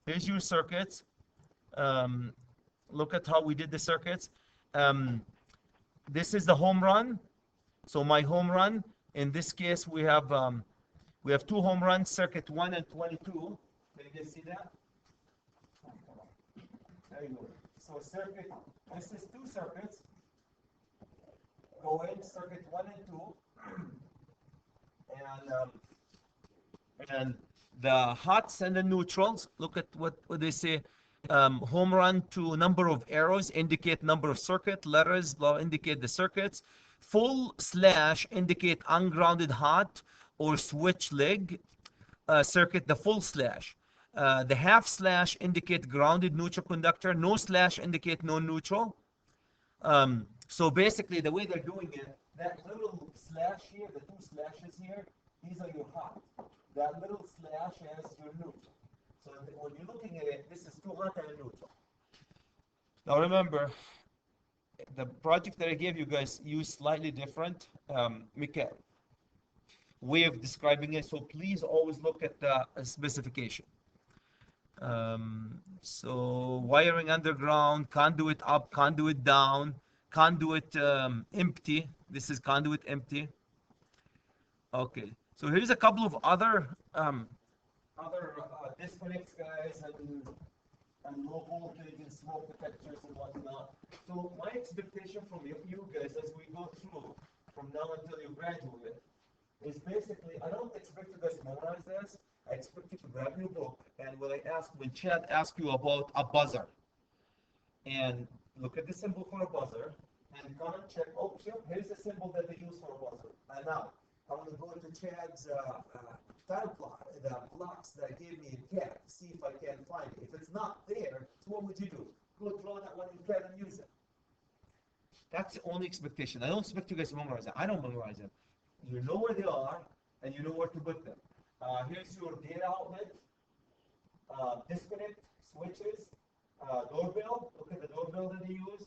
Here's your circuits. Look at how we did the circuits. This is the home run. So my home run, in this case, we have two home runs, circuit 1 and 22. Can you guys see that? There you go. So circuit, this is two circuits. Go in, circuit 1 and 2. And the hots and the neutrals, look at what they say. Home run to number of arrows indicate number of circuit, letters indicate the circuits. Full slash indicate ungrounded hot or switch leg circuit, the full slash. The half slash indicate grounded neutral conductor. No slash indicate no neutral. So basically the way they're doing it, that little slash here, the two slashes here, these are your hot. That little slash is your neutral. So when you're looking at it, this is too hot and neutral. Now remember, the project that I gave you guys used slightly different way of describing it. So please always look at the specification. So wiring underground, conduit up, conduit down, conduit empty. This is conduit empty. Okay. So here's a couple of other disconnects, guys, and low voltage and smoke detectors and whatnot. So my expectation from you guys as we go through from now until you graduate is basically, I don't expect you guys to memorize this. I expect you to grab your book, and when Chad asks you about a buzzer, and look at the symbol for a buzzer, and come and check, oh, here's the symbol that they use for a buzzer. And now, I'm going to go into Chad's tile plot, the blocks that gave me in CAD, to see if I can find it. If it's not there, so what would you do? Go draw that one in CAD and use it. That's the only expectation. I don't expect you guys to memorize it. I don't memorize them. You know where they are, and you know where to put them. Here's your data outlet, disconnect, switches, doorbell. Look at the doorbell that they use.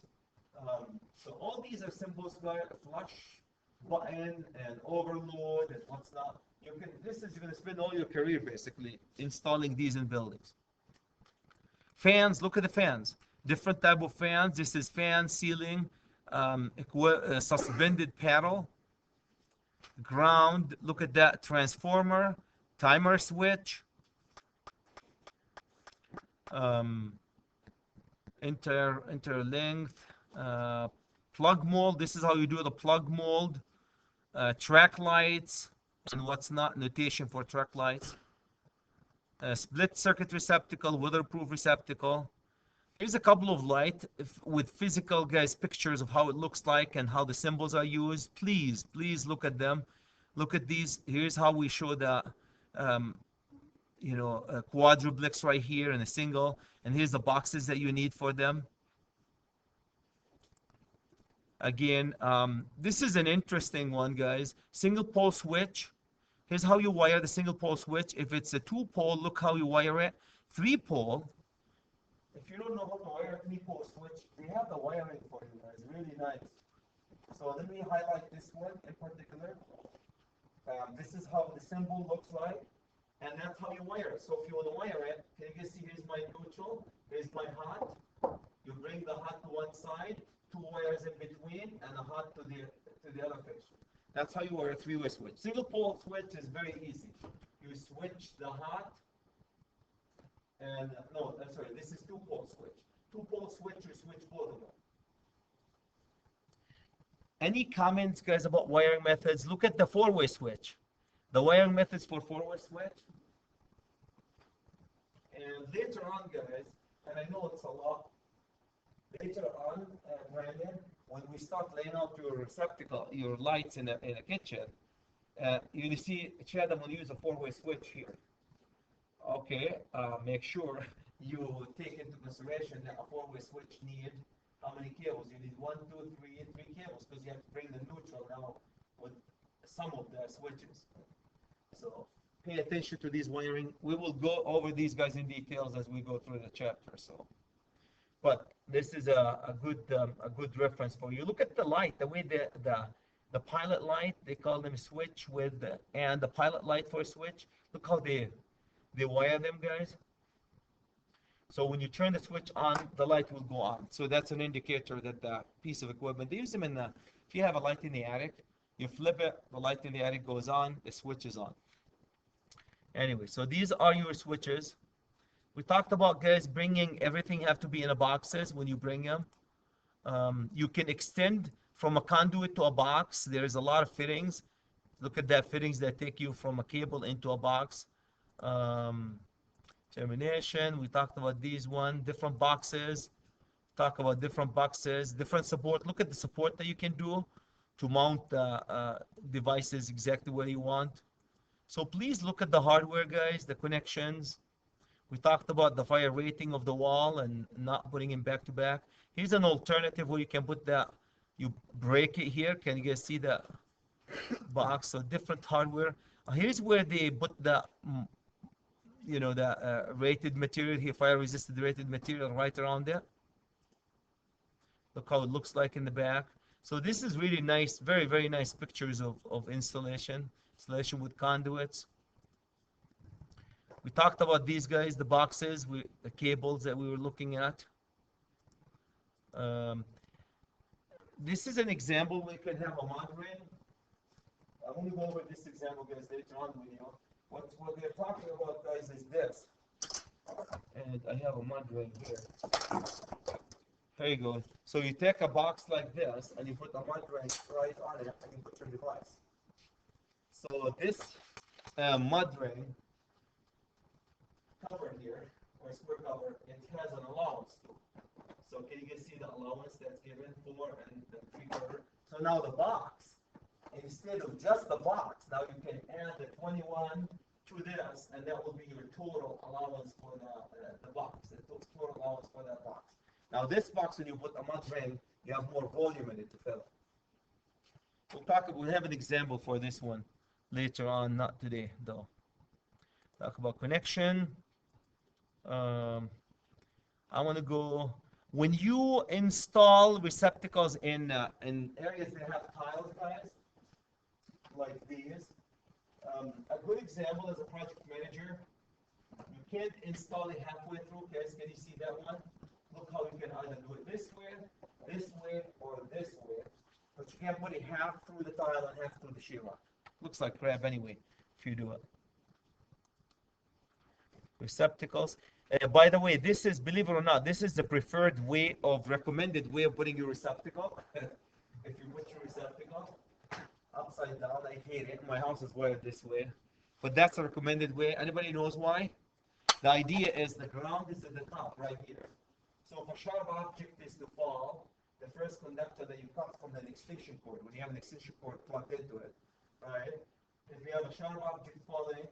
So all these are symbols, guys, flush button and overload and what's not. You're going to spend all your career basically installing these in buildings. Fans, look at the fans. Different type of fans. This is fan, ceiling, suspended paddle. Ground, look at that. Transformer, timer switch. Interlink, plug mold. This is how you do the plug mold. Track lights and what's not, notation for track lights. Split circuit receptacle, weatherproof receptacle. Here's a couple of light with physical, guys, pictures of how it looks like and how the symbols are used. Please look at them. Look at these. Here's how we show the quadruplex right here and a single, and here's the boxes that you need for them. Again, this is an interesting one, guys. Single pole switch. Here's how you wire the single pole switch. If it's a 2-pole, look how you wire it. 3-pole. If you don't know how to wire a 3-pole switch, they have the wiring for you guys. Really nice. So let me highlight this one in particular. This is how the symbol looks like, and that's how you wire it. So if you want to wire it, can you guys see? Here's my neutral. Here's my hot. You bring the hot to one side, 2 wires in between, and a hot to the other fixture. That's how you wire a three-way switch. Single pole switch is very easy. You switch the hot, and no, I'm sorry, this is two-pole switch. Two-pole switch, you switch both of them. Any comments, guys, about wiring methods? Look at the four-way switch. The wiring methods for four-way switch. And later on, guys, and I know it's a lot, later on, Brandon, when we start laying out your receptacle, your lights in a kitchen, you see, Chad, I'm going to use a four-way switch here. Okay, make sure you take into consideration that a four-way switch need how many cables? You need 1, 2, 3, 3 cables because you have to bring the neutral now with some of the switches. So pay attention to these wiring. We will go over these guys in details as we go through the chapter. So, but this is a good reference for you. Look at the light, the way the pilot light, they call them switch with and the pilot light for a switch. Look how they wire them, guys. So when you turn the switch on, the light will go on. So that's an indicator that the piece of equipment, they use them in the, if you have a light in the attic, you flip it, the light in the attic goes on, the switch is on. Anyway, so these are your switches. We talked about, guys, bringing everything have to be in a boxes when you bring them. You can extend from a conduit to a box. There's a lot of fittings. Look at that fittings that take you from a cable into a box. Termination, we talked about these different boxes. Talk about different boxes, different support. Look at the support that you can do to mount devices exactly where you want. So please look at the hardware, guys, the connections. We talked about the fire rating of the wall and not putting it back to back. Here's an alternative where you can put that, you break it here. Can you guys see the box? So different hardware. Here's where they put the the rated material here, fire resistant rated material right around there. Look how it looks like in the back. So this is really nice, very, very nice pictures of installation with conduits. We talked about these guys, the boxes, the cables that we were looking at. This is an example. We could have a membrane. I'm going to go over this example, guys, later on in the video. What they're talking about, guys, is this. And I have a mud ring here. There you go. So you take a box like this, and you put a mud ring right on it, and you put your device. So this mud ring cover here, or square cover, it has an allowance too. So can you guys see the allowance that's given for and the 3/4? So now the box, instead of just the box, now you can add the 21 to this, and that will be your total allowance for the box, the total allowance for that box. Now this box, when you put a mud ring, you have more volume in it to fill. We'll have an example for this one later on, not today though. Talk about connection. I want to go, when you install receptacles in areas that have tiles, guys, like these. A good example as a project manager, you can't install it halfway through, guys. Can you see that one? Look how you can either do it this way, or this way. But you can't put it half through the tile and half through the sheetrock. Looks like crap anyway, if you do it. Receptacles. By the way, this is, believe it or not, this is the preferred way recommended way of putting your receptacle. If you put your receptacle upside down, I hate it. My house is wired this way. But that's a recommended way. Anybody knows why? The idea is the ground is at the top, right here. So if a sharp object is to fall, the first conductor that you cut from an extension cord, when you have an extension cord plugged into it, right? If you have a sharp object falling,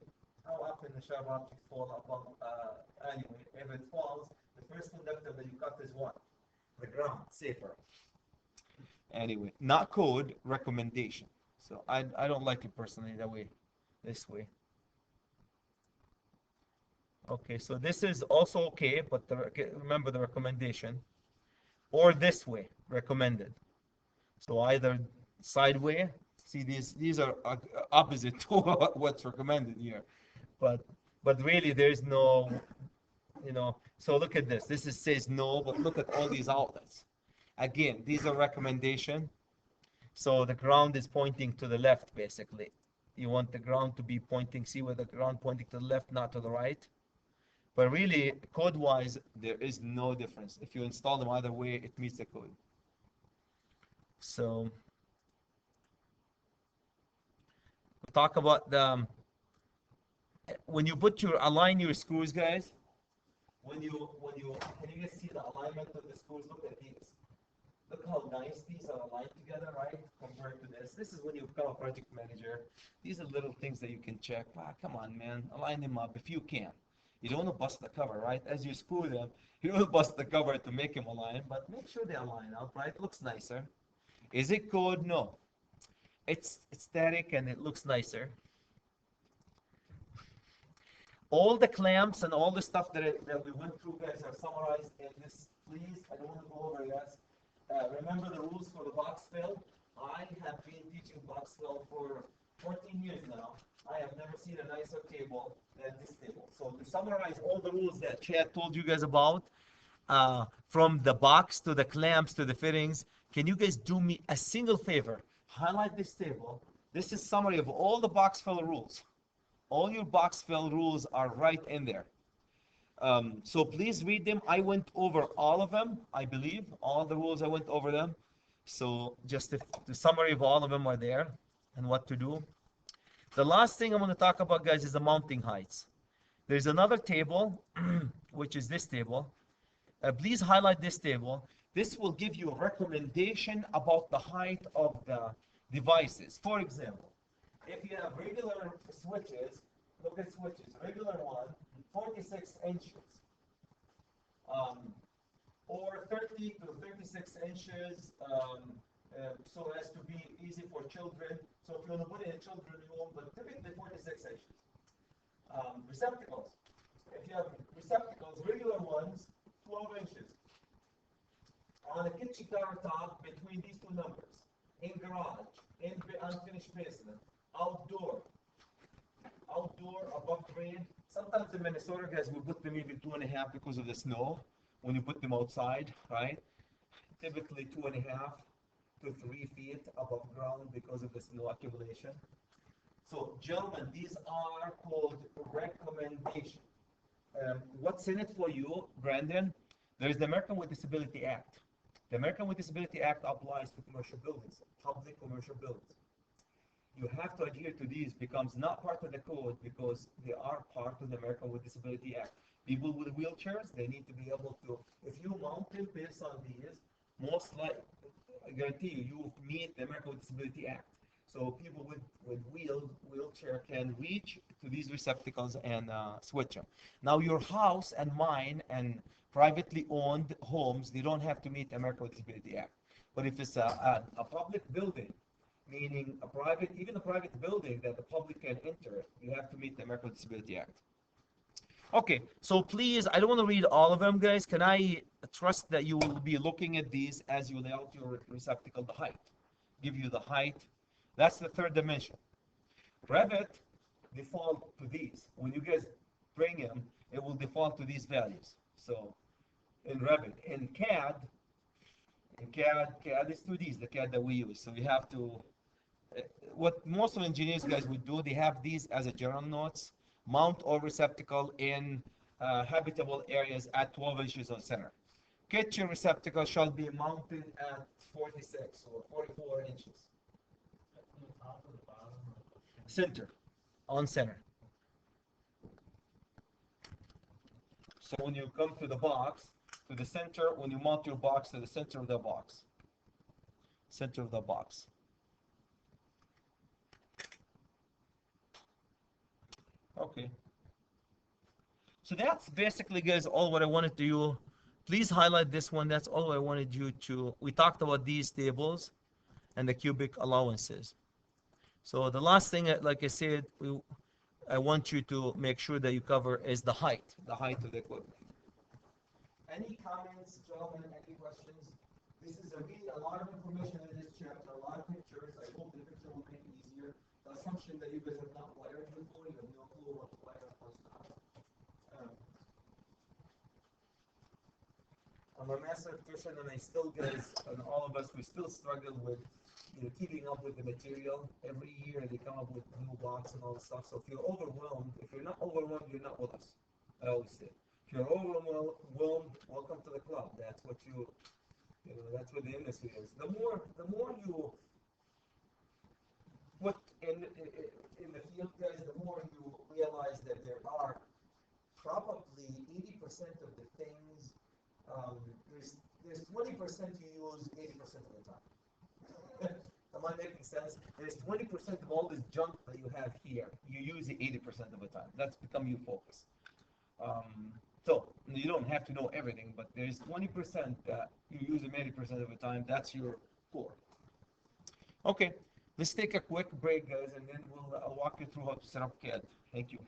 how often the sharp object fall above? Anyway, if it falls, the first conductor that you cut is what? The ground, safer. Anyway, not code, recommendation. So I don't like it personally that way, this way. Okay, so this is also okay, but remember the recommendation. Or this way, recommended. So either sideway, see these are opposite to what's recommended here. But really there's no, so look at this. This says no, but look at all these outlets. Again, these are recommendation. So the ground is pointing to the left, basically. You want the ground to be pointing, see where the ground pointing to the left, not to the right. But really, code-wise, there is no difference. If you install them either way, it meets the code. So we talk about the when you put your align your screws, guys. When you can you guys see the alignment of the screws? Look at these. Look how nice these are aligned together, right? Compared to this. This is when you become a project manager. These are little things that you can check. Ah, come on, man. Align them up if you can. You don't want to bust the cover, right? As you screw them, you don't bust the cover to make them align, but make sure they align up, right? Looks nicer. Is it code? No. It's static and it looks nicer. All the clamps and all the stuff that we went through, guys, are summarized in this. Please, I don't want to go over that. Remember the rules for the box fill? I have been teaching box fill for 14 years now. I have never seen a nicer table than this table. So to summarize all the rules that Chad told you guys about, from the box to the clamps to the fittings, can you guys do me a single favor? Highlight this table. This is summary of all the box fill rules. All your box fill rules are right in there. So please read them. I went over all of them, I believe. All the rules, I went over them. So just the summary of all of them are there and what to do. The last thing I'm going to talk about, guys, is the mounting heights. There's another table, which is this table. Please highlight this table. This will give you a recommendation about the height of the devices. For example, if you have regular switches, look at switches, regular one, 46 inches, or 30 to 36 inches, so as to be easy for children. So if you want to put it in children's room, but typically 46 inches. Receptacles. If you have receptacles, regular ones, 12 inches. On a kitchen countertop between these two numbers. In garage, in unfinished basement, outdoor, above grade. Sometimes in Minnesota, guys, we put them even 2.5 because of the snow. When you put them outside, right? Typically 2.5 to 3 feet above ground because of the snow accumulation. So, gentlemen, these are called recommendations. What's in it for you, Brandon? There is the American with Disability Act. The American with Disability Act applies to commercial buildings, public commercial buildings. You have to adhere to these, becomes not part of the code because they are part of the American with Disability Act. People with wheelchairs, they need to be able to, if you mount them based on these, most likely, I guarantee you, you meet the American with Disability Act. So people with wheelchair can reach to these receptacles and switch them. Now your house and mine and privately owned homes, they don't have to meet the American with Disability Act. But if it's a public building, meaning even a private building that the public can enter, you have to meet the American with Disability Act. Okay, so please, I don't want to read all of them, guys. Can I trust that you will be looking at these as you lay out your receptacle, the height? Give you the height. That's the third dimension. Revit default to these. When you guys bring them, it will default to these values. So in Revit, in CAD is 2Ds, the CAD that we use. So we have to, what most of engineers guys would do, they have these as a general notes. Mount all receptacle in habitable areas at 12 inches on center. Kitchen receptacle shall be mounted at 46 or 44 inches. From the top to the bottom. Center, on center. So when you come to the box, to the center, when you mount your box to the center of the box. Center of the box. Okay. So that's basically, guys, all what I wanted to do. Please highlight this one. That's all I wanted you to. We talked about these tables and the cubic allowances. So the last thing, like I said, I want you to make sure that you cover is the height of the equipment. Any comments, gentlemen? Any questions? This is a lot of information in this chapter, a lot of pictures. I hope the picture will make it easier. The assumption that you guys have not wired before, you have no clue what to wire up. I'm a master electrician, and I still, guys, and all of us, we still struggle with keeping up with the material. Every year they come up with new blocks and all this stuff. So if you're overwhelmed, if you're not overwhelmed, you're not with us. I always say. If you're overwhelmed, welcome to the club. That's what that's what the industry is. The more you put in the field, guys, the more you realize that there are probably 80% of the things. There's 20% you use 80% of the time. Am I making sense? There's 20% of all this junk that you have here. You use it 80% of the time. That's become your focus. So you don't have to know everything, but there's 20% that you use them 80% of the time. That's your core. Okay, let's take a quick break, guys, and then I'll walk you through how to set up CAD. Thank you.